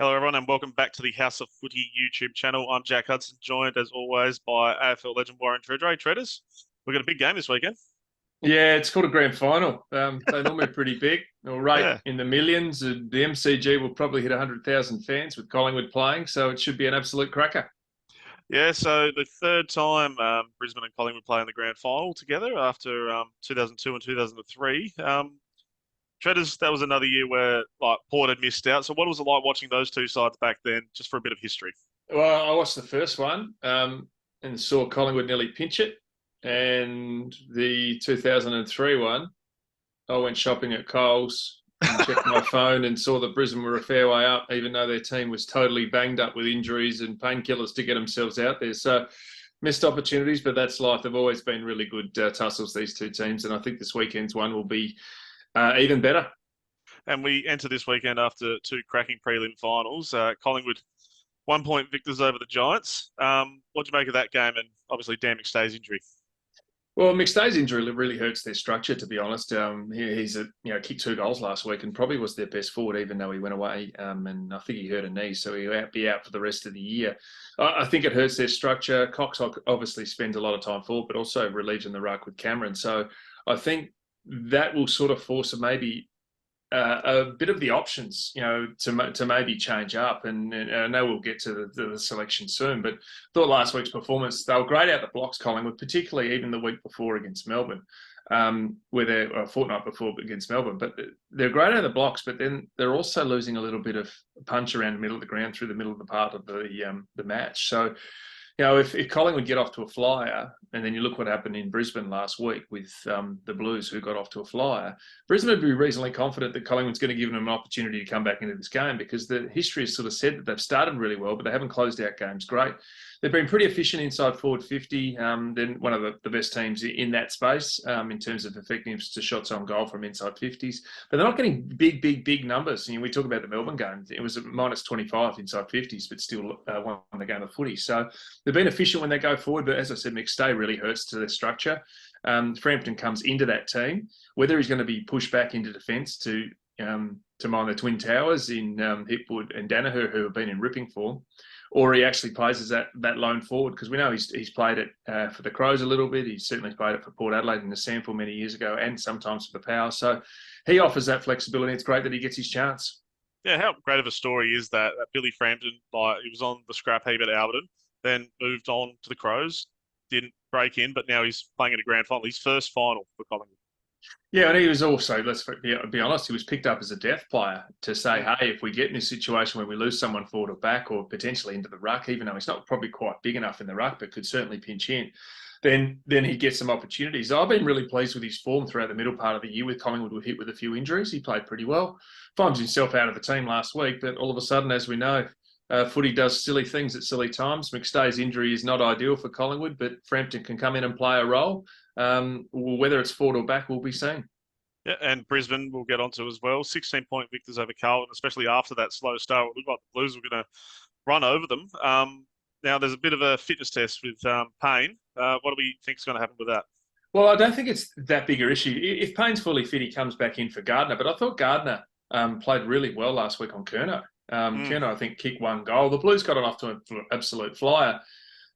Hello, everyone, and welcome back to the House of Footy YouTube channel. I'm Jack Hudson, joined as always by AFL legend Warren Tredrea. Traders, we've got a big game this weekend. Yeah, it's called a grand final. They're normally pretty big. They'll rate Yeah, in the millions. And the MCG will probably hit 100,000 fans with Collingwood playing, so it should be an absolute cracker. yeah. So the third time Brisbane and Collingwood play in the grand final together after 2002 and 2003. Traders, that was another year where Port had missed out. So what was it like watching those two sides back then, just for a bit of history? Well, I watched the first one and saw Collingwood nearly pinch it. And the 2003 one, I went shopping at Coles and checked my phone and saw that Brisbane were a fair way up, even though their team was totally banged up with injuries and painkillers to get themselves out there. So missed opportunities, but that's life. They've always been really good tussles, these two teams, and I think this weekend's one will be even better. And we enter this weekend after two cracking prelim finals. Collingwood 1 point victors over the Giants. What do you make of that game? And obviously Dan McStay's injury. Well, McStay's injury really hurts their structure, to be honest. He's kicked 2 goals last week and probably was their best forward, even though he went away. And I think he hurt a knee, so he'll be out for the rest of the year. I think it hurts their structure. Cox obviously spends a lot of time forward, but also relieves in the ruck with Cameron. So I think that will sort of force maybe a bit of the options, to maybe change up. And I know we'll get to the selection soon, but thought last week's performance, they were great out the blocks, Collingwood, particularly even the week before against Melbourne, where they're a fortnight before against Melbourne. But they're great out the blocks, but then they're also losing a little bit of punch around the middle of the ground through the middle of the part of the match. So, if Collingwood get off to a flyer, and then you look what happened in Brisbane last week with the Blues, who got off to a flyer, Brisbane would be reasonably confident that Collingwood's going to give them an opportunity to come back into this game, because the history has sort of said that they've started really well, but they haven't closed out games great. They've been pretty efficient inside forward 50. Then one of the best teams in that space in terms of effectiveness to shots on goal from inside 50s. But they're not getting big numbers. We talk about the Melbourne game. It was a minus 25 inside 50s, but still won the game of footy. So they've been efficient when they go forward. But as I said, McStay really hurts to their structure. Frampton comes into that team. Whether he's going to be pushed back into defence to mind the Twin Towers in Hipwood and Danaher, who have been in ripping form, or he actually plays as that lone forward, because we know he's played it for the Crows a little bit. He's certainly played it for Port Adelaide in the sample many years ago, and sometimes for the Power. So he offers that flexibility. It's great that he gets his chance. Yeah, how great of a story is that Billy Frampton, he was on the scrap heap at Alberton, then moved on to the Crows, didn't break in, but now he's playing in a grand final, his first final for Collingwood. Yeah, and he was also, let's be honest, he was picked up as a depth player to say, hey, if we get in a situation where we lose someone forward or back, or potentially into the ruck, even though he's not probably quite big enough in the ruck, but could certainly pinch in, then he gets some opportunities. I've been really pleased with his form throughout the middle part of the year. With Collingwood were hit with a few injuries, he played pretty well. Finds himself out of the team last week, but all of a sudden, as we know, footy does silly things at silly times. McStay's injury is not ideal for Collingwood, but Frampton can come in and play a role. Whether it's forward or back, we'll be seeing. Yeah, and Brisbane we'll get onto as well. 16-point victors over Carlton, especially after that slow start. It looked like the Blues were going to run over them. Now, there's a bit of a fitness test with Payne. What do we think is going to happen with that? Well, I don't think it's that big an issue. If Payne's fully fit, he comes back in for Gardner. But I thought Gardner played really well last week on Curnow. Curnow, I think, kicked 1 goal. The Blues got off to an absolute flyer.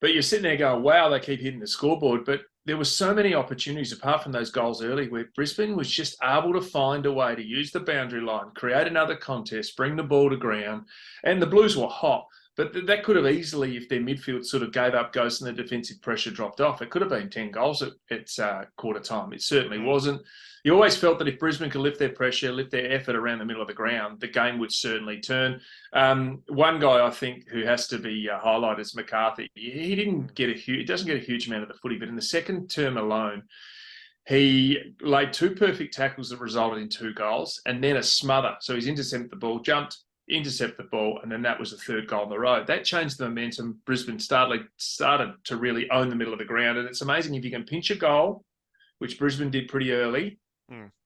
But you're sitting there going, wow, they keep hitting the scoreboard. But there were so many opportunities, apart from those goals early, where Brisbane was just able to find a way to use the boundary line, create another contest, bring the ball to ground. And the Blues were hot. But that could have easily, if their midfield sort of gave up ghosts and the defensive pressure dropped off, it could have been 10 goals at quarter time. It certainly wasn't. You always felt that if Brisbane could lift their pressure, lift their effort around the middle of the ground, the game would certainly turn. One guy I think who has to be highlighted is McCarthy. He doesn't get a huge amount of the footy, but in the second term alone, he laid 2 perfect tackles that resulted in 2 goals, and then a smother. So he's intercepted the ball, jumped, intercept the ball, and then that was the 3rd goal in the row. That changed the momentum. Brisbane started to really own the middle of the ground, and it's amazing if you can pinch a goal, which Brisbane did pretty early,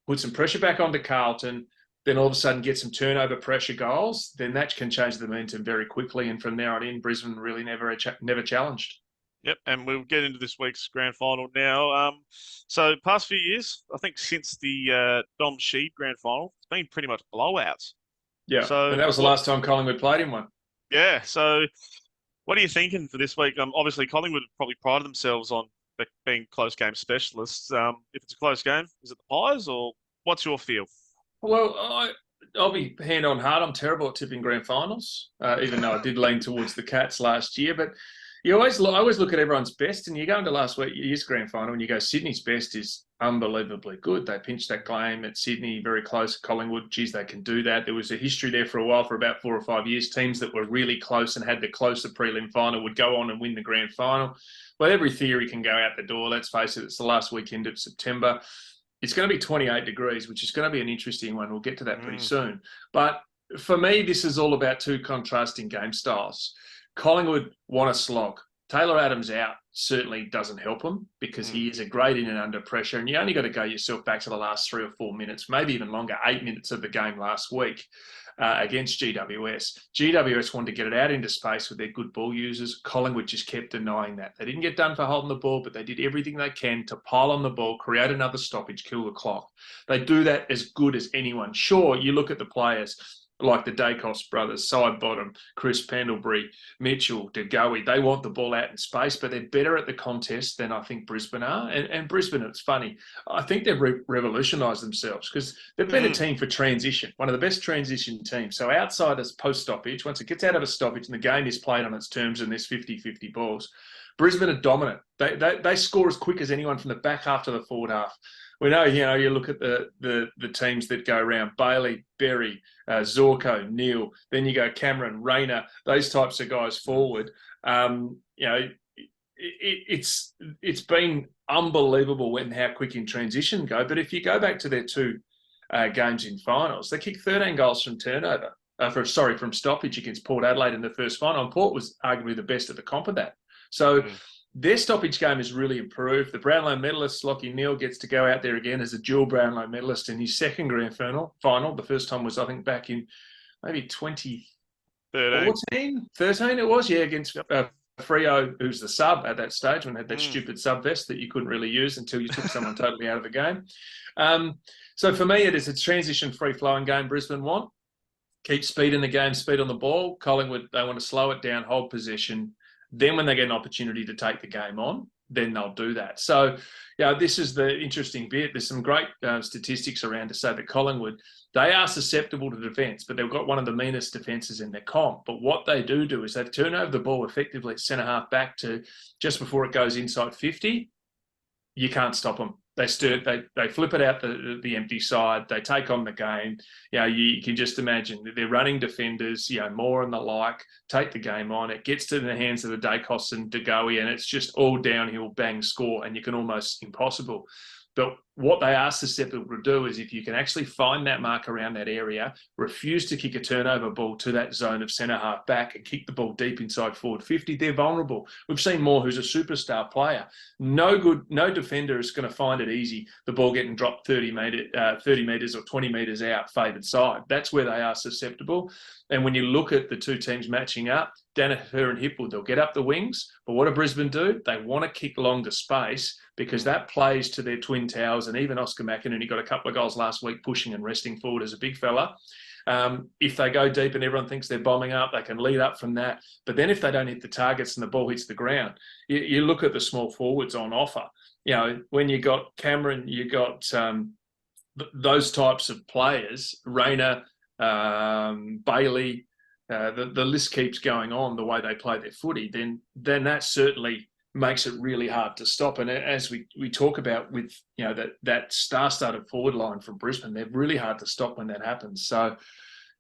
put some pressure back onto Carlton, then all of a sudden get some turnover pressure goals, then that can change the momentum very quickly. And from there on in, Brisbane really never challenged. Yep, and we'll get into this week's grand final now. So past few years, I think since the Dom Sheed grand final, it's been pretty much blowouts. Yeah, So and that was the last time Collingwood played in one. yeah. So what are you thinking for this week? Obviously Collingwood probably prided themselves on being close game specialists. If it's a close game, is it the Pies or what's your feel? Well, I'll be hand on heart. I'm terrible at tipping grand finals, even though I did lean towards the Cats last year. But I always look at everyone's best, and you go into last year's grand final, and you go Sydney's best is unbelievably good. They pinched that game at Sydney, very close. Collingwood, geez, they can do that. There was a history there for a while, for about 4 or 5 years. Teams that were really close and had the closer prelim final would go on and win the grand final. Well, every theory can go out the door. Let's face it, it's the last weekend of September. It's going to be 28 degrees, which is going to be an interesting one. We'll get to that pretty Mm, soon. But for me, this is all about two contrasting game styles. Collingwood want a slog. Taylor Adams out certainly doesn't help them because mm, he is a great in and under pressure. And you only got to go yourself back to the last 3 or 4 minutes, maybe even longer, 8 minutes of the game last week against GWS. GWS wanted to get it out into space with their good ball users. Collingwood just kept denying that. They didn't get done for holding the ball, but they did everything they can to pile on the ball, create another stoppage, kill the clock. They do that as good as anyone. Sure, you look at the players like the Dacos brothers, Sidebottom, Chris Pendlebury, Mitchell, De Goey. They want the ball out in space, but they're better at the contest than I think Brisbane are. And Brisbane, it's funny, I think they've revolutionised themselves because they've been a mm, team for transition, one of the best transition teams. So outside of post-stoppage, once it gets out of a stoppage and the game is played on its terms and there's 50-50 balls, Brisbane are dominant. They score as quick as anyone from the back half to the forward half. We know, you look at the teams that go around, Bailey, Berry, Zorko, Neil, then you go Cameron, Rayner, those types of guys forward. It's been unbelievable how quick in transition go. But if you go back to their two games in finals, they kicked 13 goals from turnover. From stoppage against Port Adelaide in the first final. And Port was arguably the best at the comp of that. So mm. their stoppage game has really improved. The Brownlow medalist, Lachie Neale, gets to go out there again as a dual Brownlow medalist in his second grand final. The first time was, I think, back in maybe 13. 2014, 13 it was, yeah, against Freo, who's the sub at that stage, when they had that Mm, stupid sub vest that you couldn't really use until you took someone totally out of the game. So for me, it is a transition free-flowing game Brisbane want. Keep speed in the game, speed on the ball. Collingwood, they want to slow it down, hold possession. Then when they get an opportunity to take the game on, then they'll do that. So, this is the interesting bit. There's some great statistics around to say that Collingwood, they are susceptible to defence, but they've got one of the meanest defences in their comp. But what they do is they turn over the ball effectively at centre-half back to just before it goes inside 50. You can't stop them. They flip it out the empty side. They take on the game. You can just imagine they're running defenders, more and the like, take the game on. It gets to the hands of the Dacos and De Goey, and it's just all downhill, bang, score, and you can almost impossible. But what they are susceptible to do is if you can actually find that mark around that area, refuse to kick a turnover ball to that zone of centre half back and kick the ball deep inside forward 50, they're vulnerable. We've seen Moore, who's a superstar player. No defender is going to find it easy, the ball getting dropped 30 metres or 20 metres out, favoured side. That's where they are susceptible. And when you look at the two teams matching up, Daniher and Hipwood, they'll get up the wings. But what do Brisbane do? They want to kick long to space because that plays to their twin towers. And even Oscar McInerney, he got a couple of goals last week pushing and resting forward as a big fella. If they go deep and everyone thinks they're bombing up, they can lead up from that. But then if they don't hit the targets and the ball hits the ground, you look at the small forwards on offer. When you got Cameron, you got those types of players, Rayner, Bailey, the list keeps going on the way they play their footy, then that certainly makes it really hard to stop. And as we talk about with that star-studded forward line from Brisbane, they're really hard to stop when that happens. So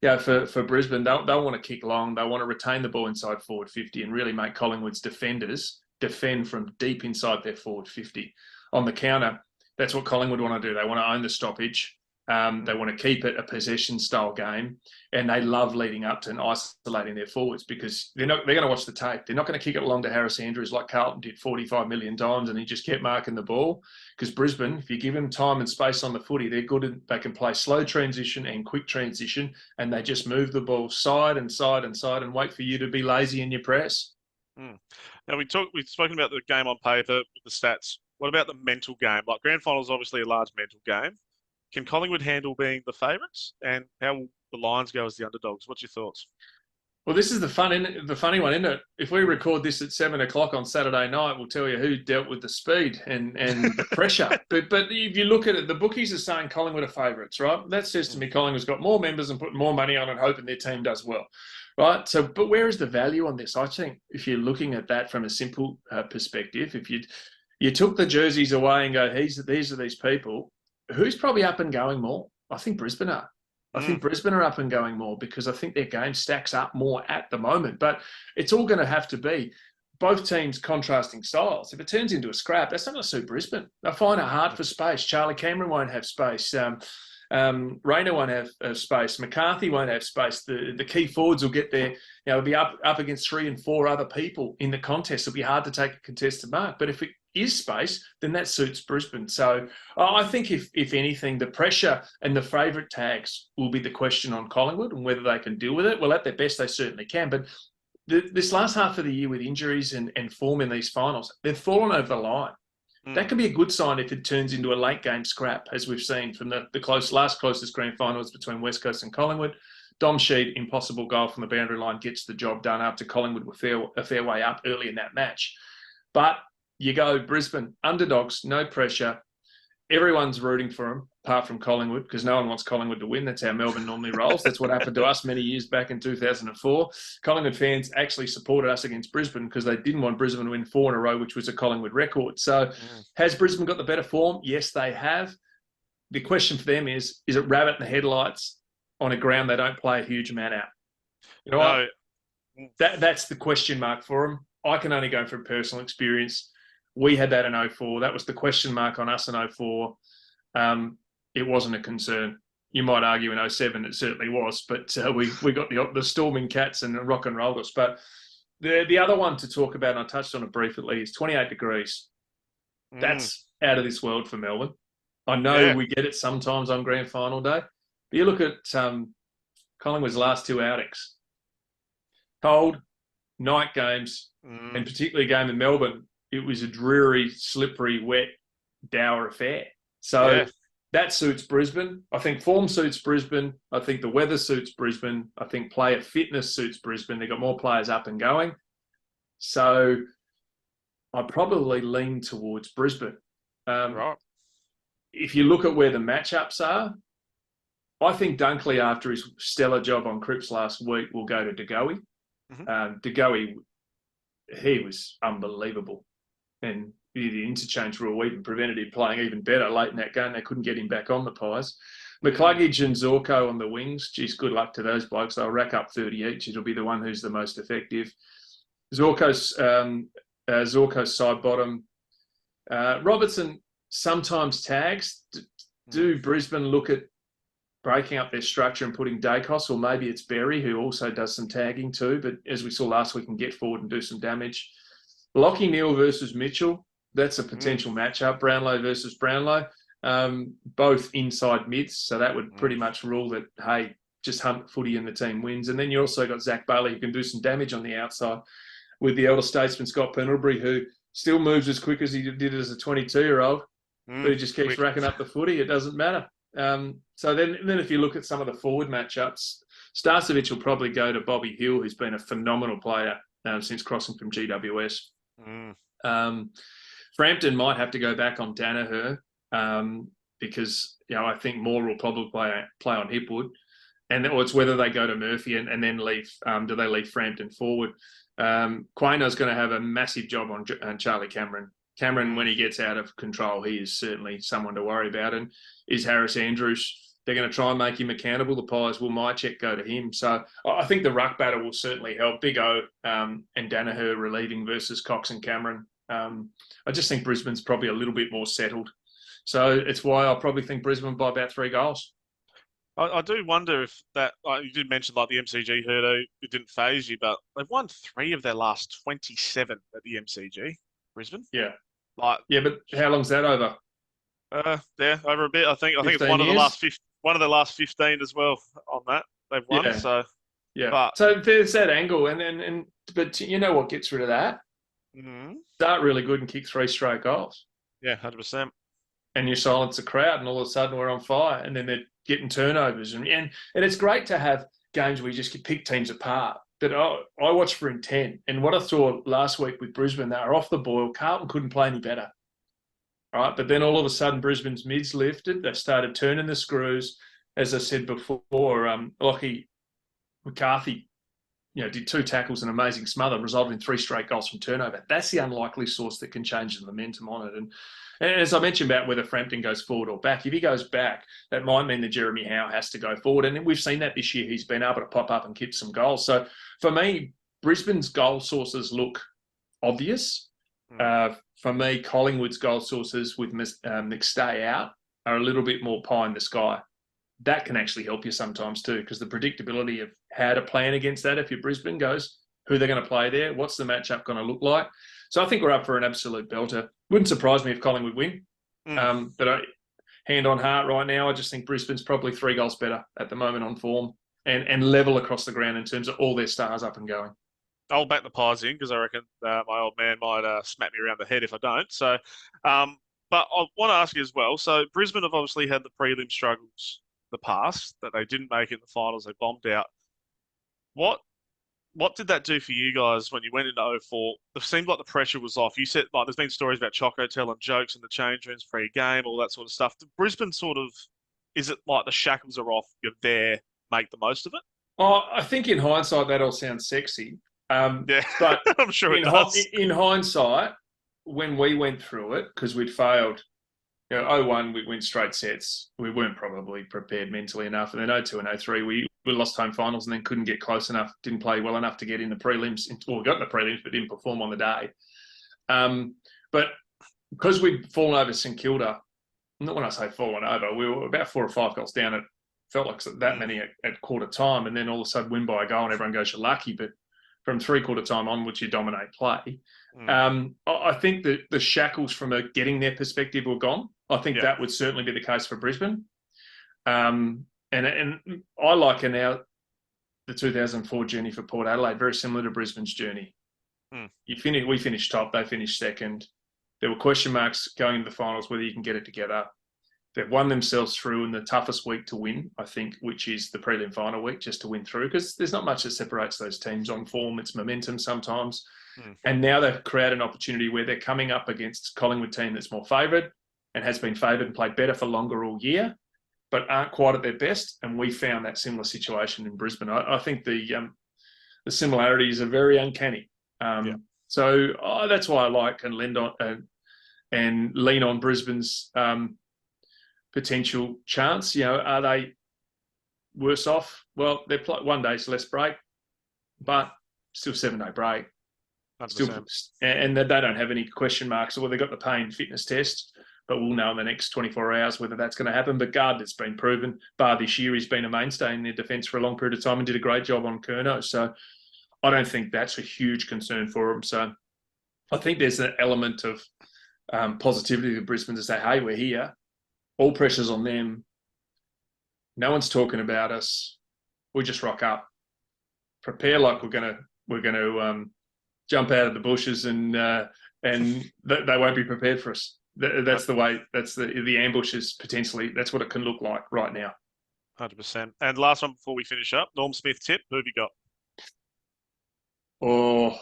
for Brisbane, they'll want to kick long, they want to retain the ball inside forward 50 and really make Collingwood's defenders defend from deep inside their forward 50. On the counter, that's what Collingwood want to do. They want to own the stoppage. They want to keep it a possession style game, and they love leading up to and isolating their forwards because they're going to watch the tape. They're not going to kick it along to Harris Andrews like Carlton did 45 million times and he just kept marking the ball. Because Brisbane, if you give them time and space on the footy, they're good. They can play slow transition and quick transition, and they just move the ball side and side and side and wait for you to be lazy in your press. mm. Now we've spoken about the game on paper with the stats. What about the mental game? Like grand final is obviously a large mental game. Can Collingwood handle being the favourites? And how the Lions go as the underdogs. What's your thoughts? Well, this is the funny one, isn't it? If we Mm, record this at 7 o'clock on Saturday night, we'll tell you who dealt with the speed and the pressure. But if you look at it, the bookies are saying Collingwood are favourites, right? That says to mm, me Collingwood's got more members and putting more money on and hoping their team does well, right? So, but where is the value on this? I think if you're looking at that from a simple perspective, if you took the jerseys away and go, these are these people, who's probably up and going more? I think Brisbane are. I mm. think Brisbane are up and going more because I think their game stacks up more at the moment. But it's all going to have to be both teams contrasting styles. If it turns into a scrap, that's not going to suit Brisbane. They'll find it hard for space. Charlie Cameron won't have space. Rayner won't have space. McCarthy won't have space. The key forwards will get there. It'll be up against 3 and 4 other people in the contest. It'll be hard to take a contested mark. But if it is space, then that suits Brisbane. So I think if anything, the pressure and the favourite tags will be the question on Collingwood and whether they can deal with it. Well, at their best, they certainly can. But this last half of the year with injuries and form in these finals, they've fallen over the line. That can be a good sign if it turns into a late game scrap, as we've seen from the last closest grand finals between West Coast and Collingwood. Dom Sheed, impossible goal from the boundary line, gets the job done after Collingwood were a fair way up early in that match. But you go Brisbane, underdogs, no pressure. Everyone's rooting for them, apart from Collingwood, because no one wants Collingwood to win. That's how Melbourne normally rolls. That's what happened to us many years back in 2004. Collingwood fans actually supported us against Brisbane because they didn't want Brisbane to win 4 in a row, which was a Collingwood record. So has Brisbane got the better form? Yes, they have. The question for them is it rabbit in the headlights on a ground they don't play a huge amount out? You know No. what? That's the question mark for them. I can only go from personal experience. We had that in 04. That was the question mark on us in 04. It wasn't a concern. You might argue in 07 it certainly was, but we got the Storming Cats and rock and rolled us. But the other one to talk about, and I touched on it briefly, is 28 degrees. That's out of this world for Melbourne. I know we get it sometimes on grand final day. But you look at Collingwood's last 2 outings. Cold, night games, and particularly a game in Melbourne, it was a dreary, slippery, wet, dour affair. So that suits Brisbane. I think form suits Brisbane. I think the weather suits Brisbane. I think player fitness suits Brisbane. They've got more players up and going. So I probably lean towards Brisbane. Right. If you look at where the matchups are, I think Dunkley, after his stellar job on Cripps last week, will go to De Goey. De Goey, he was unbelievable. And the interchange rule even prevented him playing even better late in that game. They couldn't get him back on the Pies. McCluggage and Zorko on the wings. Geez, good luck to those blokes. They'll rack up 30 each. It'll be the one who's the most effective. Zorko's side bottom. Robertson sometimes tags. Do Brisbane look at breaking up their structure and putting Dacos, or maybe it's Berry, who also does some tagging too, but as we saw last week, can get forward and do some damage. Lockie Neal versus Mitchell, that's a potential matchup. Brownlow versus Brownlow, both inside mids, so that would pretty much rule that, hey, just hunt footy and the team wins. And then you also got Zach Bailey, who can do some damage on the outside with the elder statesman Scott Pendlebury, who still moves as quick as he did as a 22-year-old, but he just keeps racking up the footy. It doesn't matter. So then if you look at some of the forward matchups, Starcevich will probably go to Bobby Hill, who's been a phenomenal player since crossing from GWS. Frampton might have to go back on Danaher because I think Moore will probably play on Hipwood, or it's whether they go to Murphy and then leave. Do they leave Frampton forward? Quaino's going to have a massive job on Charlie Cameron. Cameron, when he gets out of control, he is certainly someone to worry about. And is Harris Andrews? They're going to try and make him accountable. The Pies will Mycheck go to him. So I think the ruck battle will certainly help. Big O and Danaher relieving versus Cox and Cameron. I just think Brisbane's probably a little bit more settled. So it's why I probably think Brisbane by about 3 goals. I do wonder if that, you did mention like the MCG hurdle, it didn't phase you, but they've won 3 of their last 27 at the MCG, Brisbane. Yeah. But how long's that over? Over a bit. I think it's 15 years? one of the last 15 as well on that they've won. Yeah. So So there's that angle, but you know what gets rid of that? Start really good and kick 3 straight goals. Yeah, 100%. and you silence the crowd, and all of a sudden we're on fire, and then they're getting turnovers, and it's great to have games where you just pick teams apart. That I watched for intent, and what I saw last week with Brisbane, they were off the boil. Carlton couldn't play any better, right? But then all of a sudden, Brisbane's mids lifted. They started turning the screws. As I said before, Lockie McCarthy, did 2 tackles and amazing smother, resulted in 3 straight goals from turnover. That's the unlikely source that can change the momentum on it. And as I mentioned about whether Frampton goes forward or back, if he goes back, that might mean that Jeremy Howe has to go forward. And we've seen that this year. He's been able to pop up and kick some goals. So for me, Brisbane's goal sources look obvious. For me, Collingwood's goal sources with McStay out are a little bit more pie in the sky. That can actually help you sometimes too, because the predictability of how to plan against that, if your Brisbane goes, who they're going to play there, what's the matchup going to look like. So I think we're up for an absolute belter. Wouldn't surprise me if Collingwood win. But hand on heart right now, I just think Brisbane's probably 3 goals better at the moment on form and level across the ground in terms of all their stars up and going. I'll back the Pies in because I reckon my old man might smack me around the head if I don't. So, but I want to ask you as well. So Brisbane have obviously had the prelim struggles the past that they didn't make it in the finals. They bombed out. What did that do for you guys when you went into 04? It seemed like the pressure was off. You said like there's been stories about Choco telling jokes in the change rooms pre-game, all that sort of stuff. Did Brisbane is it like the shackles are off, you're there, make the most of it? Oh, I think in hindsight that all sounds sexy. Yeah, but I'm sure it does. In hindsight, when we went through it, because we'd failed, 0-1, we went straight sets. We weren't probably prepared mentally enough. And then 0-2 and 0-3, we lost home finals and then couldn't get close enough, didn't play well enough to get in the prelims. Well, we got in the prelims, but didn't perform on the day. But because we'd fallen over St Kilda, not when I say fallen over, we were about 4 or 5 goals down. It felt like that many at quarter time. And then all of a sudden win by a goal and everyone goes, you're lucky. But from 3/4 time onwards, you dominate play. I think that the shackles from a getting their perspective were gone. I think that would certainly be the case for Brisbane. And I liken the 2004 journey for Port Adelaide very similar to Brisbane's journey. We finished top, they finished second. There were question marks going into the finals whether you can get it together. They've won themselves through in the toughest week to win, I think, which is the prelim final week, just to win through, because there's not much that separates those teams on form. It's momentum sometimes. And now they've created an opportunity where they're coming up against Collingwood team that's more favoured and has been favoured and played better for longer all year, but aren't quite at their best. And we found that similar situation in Brisbane. I think the similarities are very uncanny. So that's why I like and lean on Brisbane's potential chance. Are they worse off? Well, they're 1 day's less break, but still 7-day break. 100%. Still, and they don't have any question marks. Well, they've got the pain fitness test, but we'll know in the next 24 hours whether that's going to happen. But Gardner's been proven. Bar this year, he's been a mainstay in their defence for a long period of time and did a great job on Curnow. So I don't think that's a huge concern for them. So I think there's an element of positivity to Brisbane to say, hey, we're here. All pressure's on them. No one's talking about us. We just rock up. Prepare like we're going to jump out of the bushes and they won't be prepared for us. That's the way. That's the ambushes potentially. That's what it can look like right now. 100%. And last one before we finish up, Norm Smith tip. Who have you got? Oh,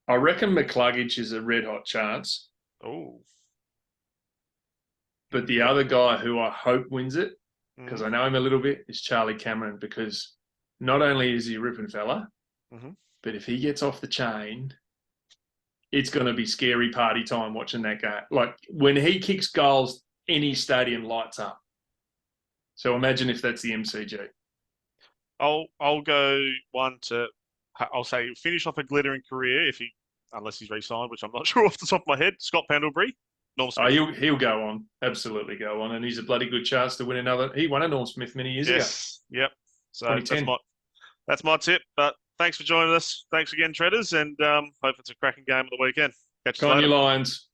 I reckon McCluggage is a red hot chance. Oh. But the other guy who I hope wins it, because I know him a little bit, is Charlie Cameron, because not only is he a ripping fella, but if he gets off the chain, it's going to be scary party time watching that game. Like, when he kicks goals, any stadium lights up. So imagine if that's the MCG. I'll go I'll say finish off a glittering career unless he's re-signed, which I'm not sure off the top of my head. Scott Pendlebury. Norm Smith. He'll go on, absolutely go on, and he's a bloody good chance to win another. He won a Norm Smith many years ago. Yep. So that's my tip. But thanks for joining us. Thanks again, Treaders, and hope it's a cracking game of the weekend. Catch you later. Lions.